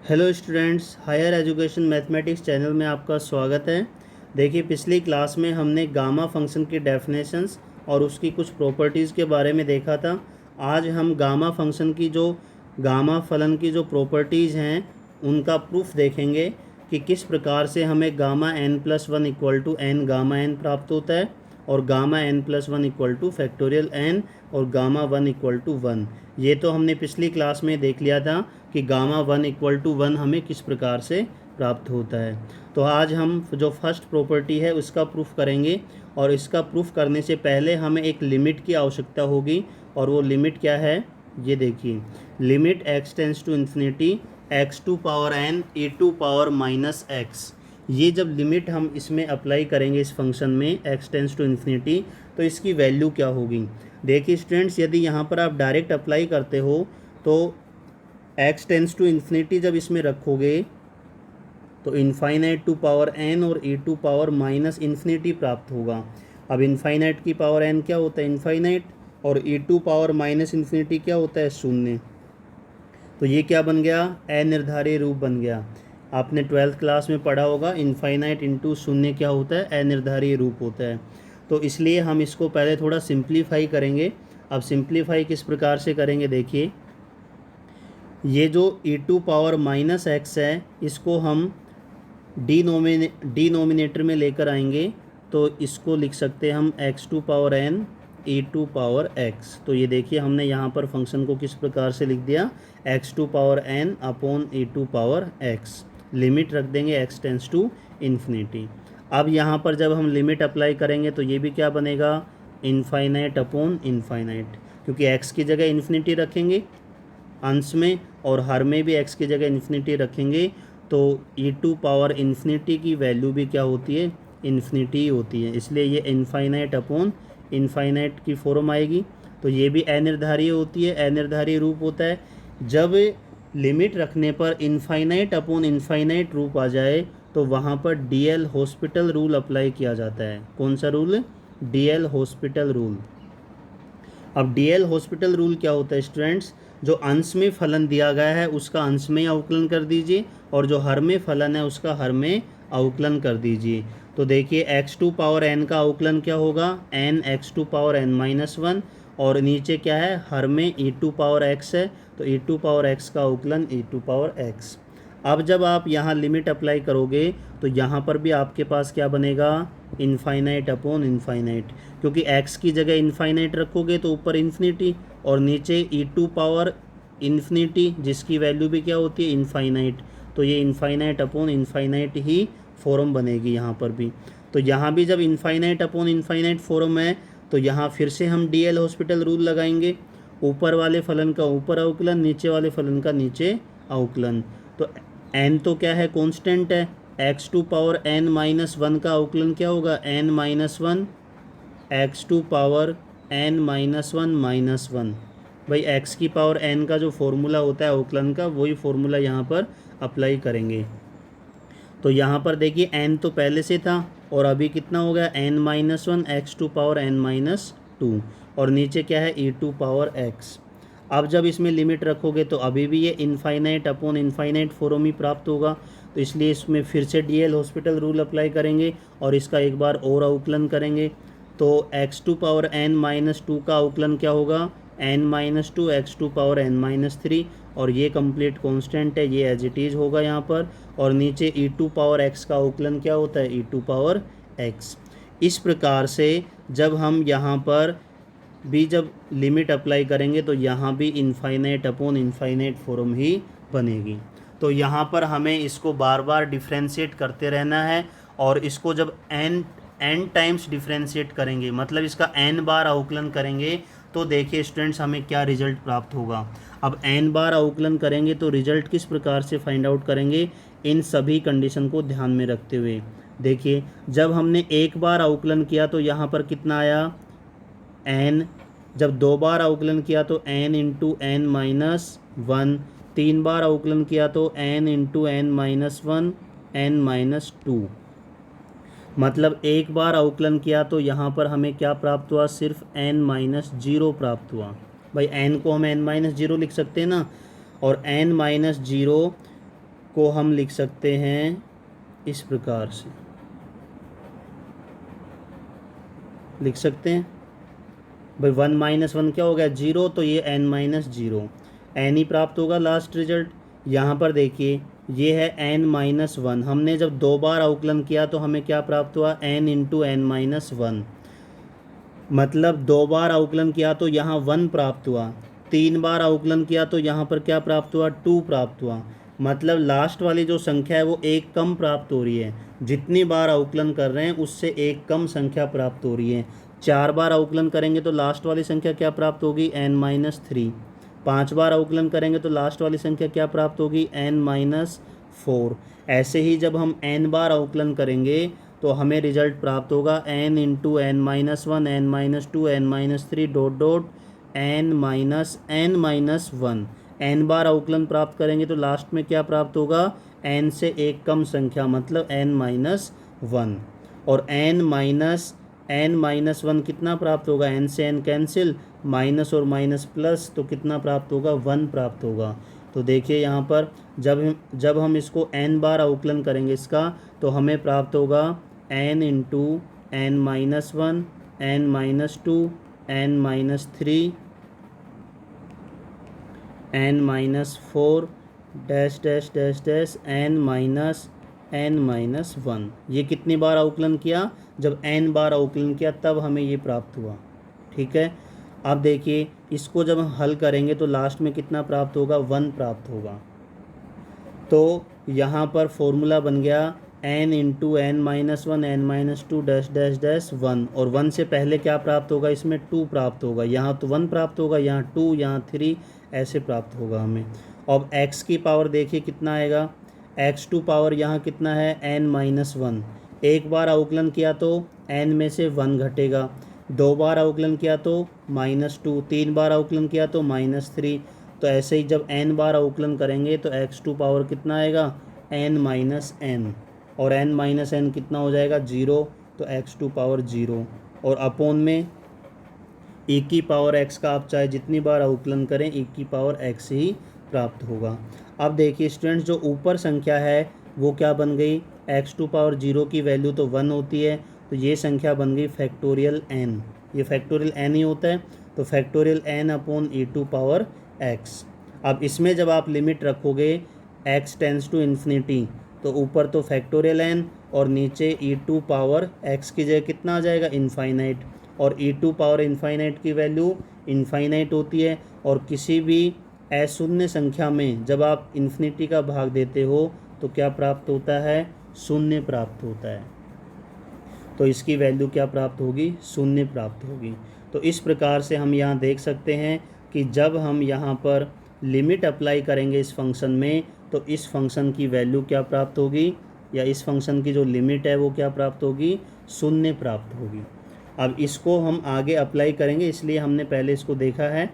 Hello students, higher education mathematics channel में आपका स्वागत है। देखिए, पिछली क्लास में हमने गामा फंक्शन की डेफिनेशंस और उसकी कुछ प्रॉपर्टीज़ के बारे में देखा था। आज हम गामा फंक्शन की गामा फलन की जो प्रॉपर्टीज़ हैं उनका प्रूफ देखेंगे कि किस प्रकार से हमें gamma n plus one equal to n gamma n प्राप्त होता है और gamma n plus one equal to factorial n और gamma one equal to one. ये तो हमने पिछली क्लास में देख लिया था कि gamma one equal to one हमें किस प्रकार से प्राप्त होता है। तो आज हम जो फर्स्ट प्रॉपर्टी है उसका प्रूफ करेंगे और इसका प्रूफ करने से पहले हमें एक लिमिट की आवश्यकता होगी। और वो लिमिट क्या है, ये देखिए, limit x tends to infinity x to power n a to power minus x. ये जब लिमिट हम इसमें अप्लाई करेंगे इस फंक्शन में एक्स टेंस टू इन्फिनिटी, तो इसकी वैल्यू क्या होगी। देखिए स्टूडेंट्स, यदि यहाँ पर आप डायरेक्ट अप्लाई करते हो तो एक्स टेंस टू इन्फिनिटी जब इसमें रखोगे तो इनफाइनाइट टू पावर एन और ए टू पावर माइनस इन्फिनिटी प्राप्त होगा। अब इनफाइनाइट की पावर एन क्या होता है, इनफाइनाइट, और ए टू पावर माइनस इन्फिनिटी क्या होता है, शून्य। तो ये क्या बन गया, अनिर्धारीय रूप बन गया। आपने 12th क्लास में पढ़ा होगा, इनफाइनाइट इंटू शून्य क्या होता है, अनिर्धारीय रूप होता है। तो इसलिए हम इसको पहले थोड़ा सिंप्लीफाई करेंगे। अब सिंप्लीफाई किस प्रकार से करेंगे, देखिए, ये जो e to power minus x है इसको हम डिनोमिनेटर में लेकर आएंगे, तो इसको लिख सकते हैं हम x to power n e to power x. तो ये देखिए, हमने यहाँ पर फंक्शन को किस प्रकार से लिख दिया, x to power n upon e to power x. Limit रख देंगे एक्स टेंस टू इन्फिनिटी। अब यहाँ पर जब हम लिमिट अप्लाई करेंगे तो ये भी क्या बनेगा, इनफाइनाइट अपॉन इनफाइनाइट, क्योंकि एक्स की जगह इन्फिनिटी रखेंगे अंश में और हर में भी एक्स की जगह इन्फिनिटी रखेंगे, तो e टू पावर इन्फिनिटी की वैल्यू भी क्या होती है, इन्फिनिटी होती है। इसलिए ये इनफाइनाइट अपॉन इनफाइनाइट की फॉर्म आएगी। तो ये भी अनिर्धारीय होती है, अनिर्धारीय रूप होता है। जब लिमिट रखने पर इनफाइनाइट अपॉन इनफाइनाइट रूप आ जाए तो वहाँ पर डीएल हॉस्पिटल रूल अप्लाई किया जाता है। कौन सा रूल, डीएल हॉस्पिटल रूल। अब डीएल हॉस्पिटल रूल क्या होता है स्टूडेंट्स, जो अंश में फलन दिया गया है उसका अंश में अवकलन कर दीजिए और जो हर में फलन है उसका हर में अवकलन कर दीजिए। तो देखिए, एक्स टू पावर एन का अवकलन क्या होगा, n x to power n minus one, और नीचे क्या है, हर में ई टू पावर एक्स है, तो ई टू पावर एक्स का अवकलन ई टू पावर एक्स। अब जब आप यहाँ लिमिट अप्लाई करोगे तो यहाँ पर भी आपके पास क्या बनेगा, इनफाइनाइट अपॉन इनफाइनाइट, क्योंकि x की जगह इनफाइनाइट रखोगे तो ऊपर इन्फिनिटी और नीचे e टू पावर इन्फिनिटी जिसकी वैल्यू भी क्या होती है, इनफाइनाइट। तो ये इनफाइनाइट अपॉन इनफाइनाइट ही फॉर्म बनेगी यहाँ पर भी। तो यहाँ भी जब इनफाइनाइट अपॉन इनफाइनाइट फॉर्म है तो यहाँ फिर से हम डीएल हॉस्पिटल रूल लगाएंगे, ऊपर वाले फलन का ऊपर अवकलन, नीचे वाले फलन का नीचे अवकलन। तो n तो क्या है, कांस्टेंट है, x to power n minus one का अवकलन क्या होगा, n minus one x to power n minus one minus one. भाई x की पावर n का जो फॉर्मूला होता है अवकलन का, वही फॉर्मूला यहाँ पर अप्लाई करेंगे। तो यहाँ पर देखिए, n तो पहले से था और अभी कितना हो गया, n minus one x to power n minus two, और नीचे क्या है, e टू पावर x। अब जब इसमें लिमिट रखोगे तो अभी भी ये इनफाइनाइट अपॉन इनफाइनाइट फॉर्म ही प्राप्त होगा। तो इसलिए इसमें फिर से डीएल हॉस्पिटल रूल अप्लाई करेंगे और इसका एक बार और अवकलन करेंगे। तो x to power n minus two का अवकलन क्या होगा, n minus two x to power n minus three, और ये कंप्लीट कांस्टेंट है, ये एज इट इज़ होगा यहाँ पर। और नीचे ई टू पावर एक्स का अवकलन क्या होता है, ई टू पावर एक्स। इस प्रकार से जब हम यहाँ पर भी जब लिमिट अप्लाई करेंगे तो यहाँ भी इनफाइनाइट अपॉन इनफाइनाइट फॉर्म ही बनेगी। तो यहाँ पर हमें इसको बार बार डिफ्रेंशिएट करते रहना है, और इसको जब n टाइम्स डिफ्रेंशिएट करेंगे, मतलब इसका n बार अवकलन करेंगे, तो देखिए स्टूडेंट्स हमें क्या रिजल्ट प्राप्त होगा। अब n बार अवकलन करेंगे तो रिजल्ट किस प्रकार से फाइंड आउट करेंगे, इन सभी कंडीशन को ध्यान में रखते हुए। देखिए, जब हमने एक बार अवकलन किया तो यहाँ पर कितना आया, n। जब दो बार अवकलन किया तो n into n minus one, तीन बार अवकलन किया तो n into n minus one n minus two. मतलब एक बार अवकलन किया तो यहाँ पर हमें क्या प्राप्त हुआ, सिर्फ n माइनस जीरो प्राप्त हुआ। भाई n को हम n माइनस जीरो लिख सकते हैं ना, और n माइनस जीरो को हम लिख सकते हैं इस प्रकार से, लिख सकते हैं भाई 1 माइनस 1 क्या हो गया 0, तो ये n माइनस 0 n ही प्राप्त होगा लास्ट रिजल्ट। यहाँ पर देखिए ये है n माइनस 1, हमने जब 2 बार अवकलन किया तो हमें क्या प्राप्त हुआ n इंटू एन माइनस 1, मतलब 2 बार अवकलन किया तो यहाँ 1 प्राप्त हुआ, 3 बार अवकलन किया तो यहाँ पर क्या प्राप्त हुआ 2 प्राप्त हुआ, मतलब लास्ट वाली जो संख्या है वो एक कम प्राप्त हो रही है, जितनी बार अवकलन कर रहे हैं उससे एक कम संख्या प्राप्त हो रही है। 4 बार अवकलन करेंगे तो लास्ट वाली संख्या क्या प्राप्त होगी n माइनस 3, 5 बार अवकलन करेंगे तो लास्ट वाली संख्या क्या प्राप्त होगी n माइनस 4। ऐसे ही जब हम n बार अवकलन करेंगे तो हमें रिजल्ट प्राप्त होगा n into n minus 1, n minus 2, n minus 3 dot dot n minus 1। n बार अवकलन प्राप्त करेंगे तो लास्ट में क्या प्राप्त होगा n से एक कम संख्या, मतलब n माइनस 1। और n माइनस 1 कितना प्राप्त होगा, n से n कैंसिल, माइनस और माइनस प्लस, तो कितना प्राप्त होगा 1 प्राप्त होगा। तो देखिए यहाँ पर जब हम इसको n बार अवकलन करेंगे इसका, तो हमें प्राप्त होगा n into n minus 1, n minus 2, n minus 3, n minus 4 dash dash dash dash n minus 1। ये कितनी बार अवकलन किया, जब n बार अवकलन किया तब हमें ये प्राप्त हुआ। ठीक है, अब देखिए इसको जब हम हल करेंगे तो लास्ट में कितना प्राप्त होगा 1 प्राप्त होगा। तो यहाँ पर फॉर्मूला बन गया n into n minus 1, n minus 2 dash dash dash 1, और 1 से पहले क्या प्राप्त होगा, इसमें 2 प्राप्त होगा, यहाँ तो 1 प्राप्त होगा, यहाँ 2, यहाँ 3, ऐसे प्राप्त होगा हमें। अब x की पावर देखिए कितना आएगा, x2 पावर यहाँ कितना है n माइनस 1, एक बार अवकलन किया तो n में से 1 घटेगा, 2 बार अवकलन किया तो -2, 3 बार अवकलन किया तो -3। तो ऐसे ही जब n बार अवकलन करेंगे तो x2 पावर कितना आएगा n माइनस n, और n माइनस n कितना हो जाएगा 0, तो x2 पावर 0, और अपोन में e की पावर x का आप चाहे जितनी बार अवकलन करें e की पावर x ही प्राप्त होगा। अब देखिए स्टूडेंट्स, जो ऊपर संख्या है वो क्या बन गई, x2 पावर 0 की वैल्यू तो 1 होती है, तो ये संख्या बन गई फैक्टोरियल n, ये फैक्टोरियल n ही होता है, तो factorial n upon e2 power x। अब इसमें जब आप लिमिट रखोगे x टेंस टू इन्फिनिटी, तो ऊपर तो फैक्टोरियल n और नीचे e2 पावर x की जगह कितना आ जाएगा इनफाइनाइट, और e2 पावर इनफाइनाइट की वैल्यू इनफाइनाइट होती है, और किसी भी अशून्य संख्या में जब आप इन्फिनिटी का भाग देते हो तो क्या प्राप्त होता है, शून्य प्राप्त होता है, तो इसकी वैल्यू क्या प्राप्त होगी, शून्य प्राप्त होगी। तो इस प्रकार से हम यहाँ देख सकते हैं कि जब हम यहाँ पर लिमिट अप्लाई करेंगे इस फंक्शन में, तो इस फंक्शन की वैल्यू क्या प्राप्त होगी, या इस फंक्शन की जो लिमिट है वो क्या प्राप्त होगी, शून्य प्राप्त होगी। अब इसको हम आगे अप्लाई करेंगे, इसलिए हमने पहले इसको देखा है।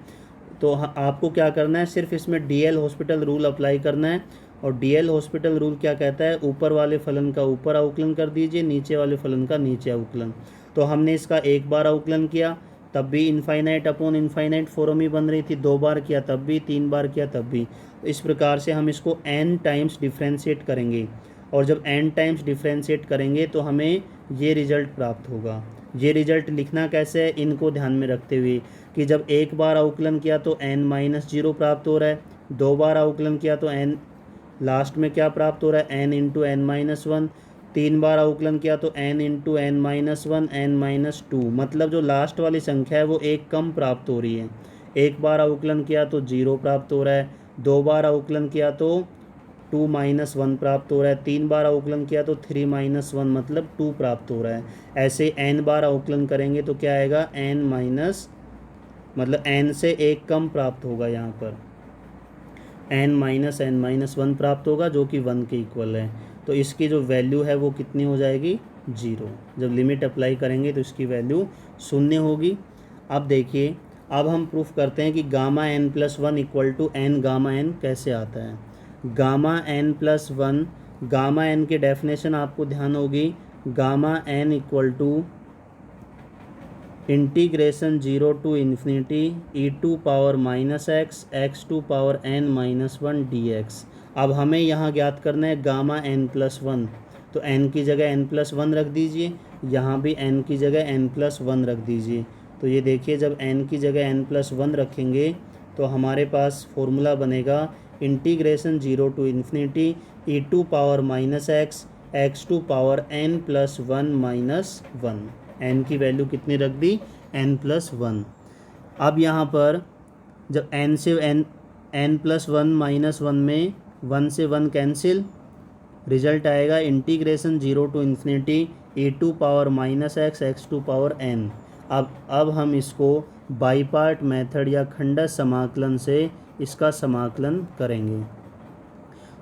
तो आपको क्या करना है, सिर्फ इसमें डीएल हॉस्पिटल रूल अप्लाई करना है, और डीएल हॉस्पिटल रूल क्या कहता है, ऊपर वाले फलन का ऊपर अवकलन कर दीजिए, नीचे वाले फलन का नीचे अवकलन। तो हमने इसका एक बार अवकलन किया तब भी इनफाइनाइट अपॉन इनफाइनाइट फॉर्म ही बन रही थी, 2 बार किया तब भी, 3 बार किया तब भी। इस प्रकार से हम इसको n टाइम्स डिफ्रेंशिएट करेंगे, और जब n टाइम्स डिफ्रेंशिएट करेंगे तो हमें ये रिजल्ट प्राप्त होगा। ये रिजल्ट लिखना कैसे है, इनको ध्यान में रखते हुए कि जब एक बार अवकलन किया तो n माइनस 0 प्राप्त हो रहा है, 2 बार अवकलन किया तो n लास्ट में क्या प्राप्त हो रहा है n इंटू एन माइनस 1, 3 बार अवकलन किया तो n into n minus 1, n minus 2, मतलब जो लास्ट वाली संख्या है वो एक कम प्राप्त हो रही है। एक बार अवकलन किया तो 0 प्राप्त हो रहा है, 2 बार अवकलन किया तो 2 माइनस 1 प्राप्त हो रहा है, 3 बार अवकलन किया तो 3 माइनस 1 मतलब 2 प्राप्त हो रहा है। ऐसे n बार अवकलन करेंगे तो क्या आएगा n माइनस, मतलब n से एक कम प्राप्त होगा, यहाँ पर n माइनस 1 प्राप्त होगा जो कि 1 के इक्वल है। तो इसकी जो वैल्यू है वो कितनी हो जाएगी 0। जब लिमिट अप्लाई करेंगे तो इसकी वैल्यू शून्य होगी। अब देखिए, अब हम प्रूफ करते हैं कि gamma n plus 1 equal to n gamma n कैसे आता है। Gamma n plus 1, gamma n की डेफिनेशन आपको ध्यान होगी, gamma n equal to integration 0 to infinity e to power minus x to power n minus one d x. अब हमें यहाँ ज्ञात करना है गामा एन प्लस वन, तो n की जगह n प्लस वन रख दीजिए, यहाँ भी n की जगह n प्लस वन रख दीजिए। तो ये देखिए जब n की जगह n प्लस वन रखेंगे तो हमारे पास फॉर्मूला बनेगा integration 0 to infinity e to power minus x to power n plus one minus one. N की वैल्यू कितनी रख दी, n प्लस वन। अब यहाँ पर जब n से n plus one minus one में 1 से 1 कैंसिल, रिजल्ट आएगा integration 0 to infinity e to power minus x to power n। अब हम इसको बाई पार्ट मेथड या खंडस समाकलन से इसका समाकलन करेंगे।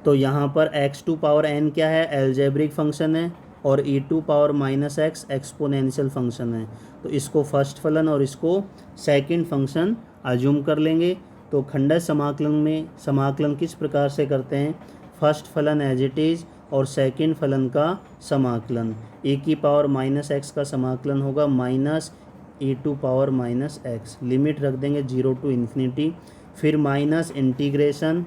तो यहाँ पर x टू पावर n क्या है, एल्जेब्रिक फंक्शन है, और e to power minus x exponential function है। तो इसको फर्स्ट फलन और इसको सेकंड फंक्शन अज्यूम कर लेंगे। तो खंडस समाकलन में समाकलन किस प्रकार से करते हैं, फर्स्ट फलन एज इट इज़ और सेकंड फलन का समाकलन। e की पावर माइनस एक्स का समाकलन होगा minus e to power minus x, limit रख देंगे 0 टू इन्फिनिटी, फिर माइनस इंटीग्रेशन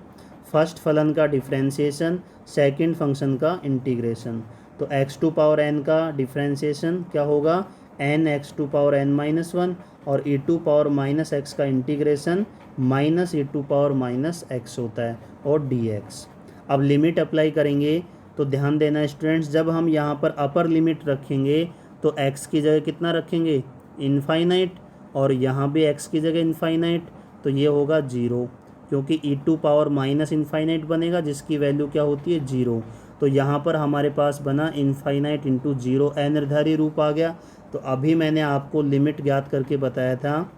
फर्स्ट फलन का डिफ्रेंशिएशन, सेकंड फंक्शन का इंटीग्रेशन। तो x टू पावर n का डिफ्रेंशिएशन क्या होगा, n x to power n minus one, और e to power minus x का integration minus e to power minus x होता है, और dx। अब लिमिट अप्लाई करेंगे तो ध्यान देना स्टूडेंट्स, जब हम यहाँ पर अपर लिमिट रखेंगे तो x की जगह कितना रखेंगे, इनफाइनाइट, और यहाँ भी x की जगह इनफाइनाइट, तो ये होगा 0, क्योंकि ई टू पावर माइनस इनफाइनाइट बनेगा जिसकी वैल्यू क्या होती है 0। तो यहाँ पर हमारे पास बना इनफाइनाइट इंटू 0, अनिर्धारी रूप आ गया। तो अभी मैंने आपको लिमिट ज्ञात करके बताया था,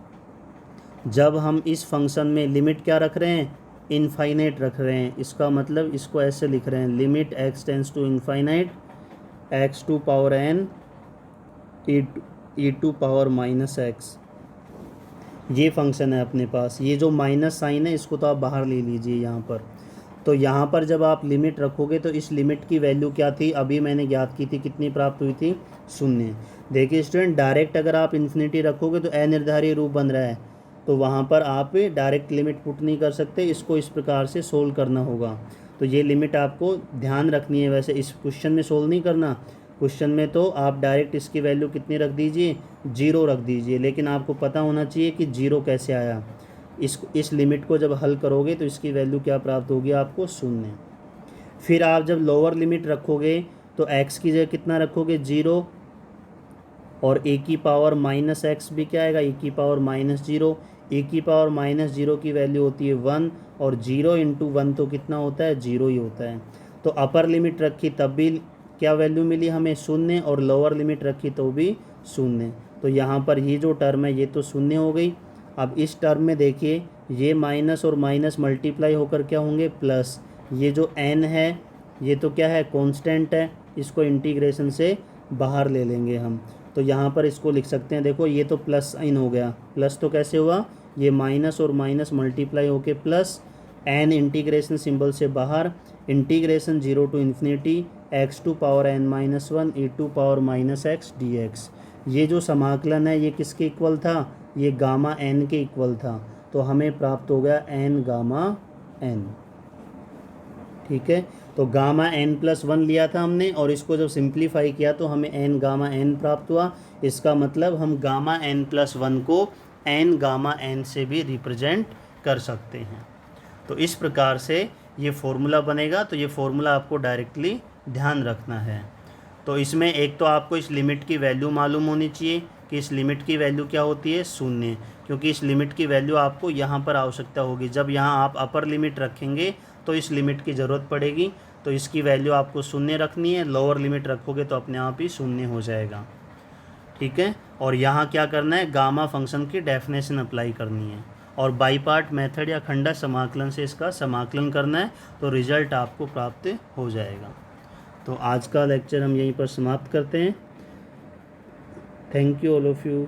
जब हम इस फंक्शन में लिमिट क्या रख रहे हैं, इनफाइनाइट रख रहे हैं, इसका मतलब इसको ऐसे लिख रहे हैं, limit x tends to infinite x to power n e to power minus x. ये फंक्शन है अपने पास, ये जो माइनस साइन है इसको तो आप बाहर ले लीजिए यहाँ पर। तो यहाँ पर जब आप लिमिट रखोगे तो इस लिमिट की वैल्यू क्या थी, अभी मैंने ज्ञात की थी, कितनी प्राप्त हुई थी, 0। देखिए स्टूडेंट, डायरेक्ट अगर आप इन्फिनिटी रखोगे तो अनिर्धारी रूप बन रहा है, तो वहाँ पर आप डायरेक्ट लिमिट पुट नहीं कर सकते, इसको इस प्रकार से सोल्व करना होगा। तो ये लिमिट आपको ध्यान रखनी है, वैसे इस क्वेश्चन में सोल्व नहीं करना, क्वेश्चन में तो आप डायरेक्ट इसकी वैल्यू कितनी रख दीजिए, 0 रख दीजिए, लेकिन आपको पता होना चाहिए कि 0 कैसे आया। इस लिमिट को जब हल करोगे तो इसकी वैल्यू क्या प्राप्त होगी आपको, 0। फिर आप जब लोअर लिमिट रखोगे तो x की जगह कितना रखोगे, 0, और a की पावर माइनस एक्स भी क्या आएगा, e की पावर माइनस 0। e की पावर माइनस 0 की वैल्यू होती है 1, और 0 इंटू 1 तो कितना होता है, 0 ही होता है। तो अपर लिमिट रखी तब भी क्या वैल्यू मिली हमें, 0, और लोअर लिमिट रखी तो भी 0। तो यहाँ पर ये जो टर्म है ये तो 0 हो गई। अब इस टर्म में देखिए ये माइनस और माइनस मल्टीप्लाई होकर क्या होंगे, प्लस। ये जो n है ये तो क्या है, कांस्टेंट है, इसको इंटीग्रेशन से बाहर ले लेंगे हम। तो यहाँ पर इसको लिख सकते हैं, देखो ये तो प्लस साइन हो गया, प्लस तो कैसे हुआ, ये माइनस और माइनस मल्टीप्लाई होके प्लस, n इंटीग्रेशन सिंबल से बाहर, integration 0 to infinity x to power n minus one e to power minus x d x. ये जो समाकलन है ये किसके इक्वल था, ये गामा n के इक्वल था, तो हमें प्राप्त हो गया n गामा n। ठीक है, तो गामा n प्लस वन लिया था हमने, और इसको जब सिंप्लीफाई किया तो हमें n गामा n प्राप्त हुआ। इसका मतलब हम गामा n प्लस वन को n गामा n से भी रिप्रेजेंट कर सकते हैं। तो इस प्रकार से ये फॉर्मूला बनेगा। तो ये फॉर्मूला आपको डायरेक्टली ध्यान रखना है। तो इसमें एक तो आपको इस लिमिट की वैल्यू मालूम होनी चाहिए कि इस लिमिट की वैल्यू क्या होती है, 0, क्योंकि इस लिमिट की वैल्यू आपको यहाँ पर आवश्यकता होगी। जब यहाँ आप अपर लिमिट रखेंगे तो इस लिमिट की ज़रूरत पड़ेगी, तो इसकी वैल्यू आपको 0 रखनी है। लोअर लिमिट रखोगे तो अपने आप ही 0 हो जाएगा। ठीक है, और यहाँ क्या करना है, गामा फंक्शन की डेफिनेशन अप्लाई करनी है, और बाई पार्ट मेथड या खंडा समाकलन से इसका समाकलन करना है, तो रिजल्ट आपको प्राप्त हो जाएगा। तो आज का लेक्चर हम यहीं पर समाप्त करते हैं। Thank you all of you.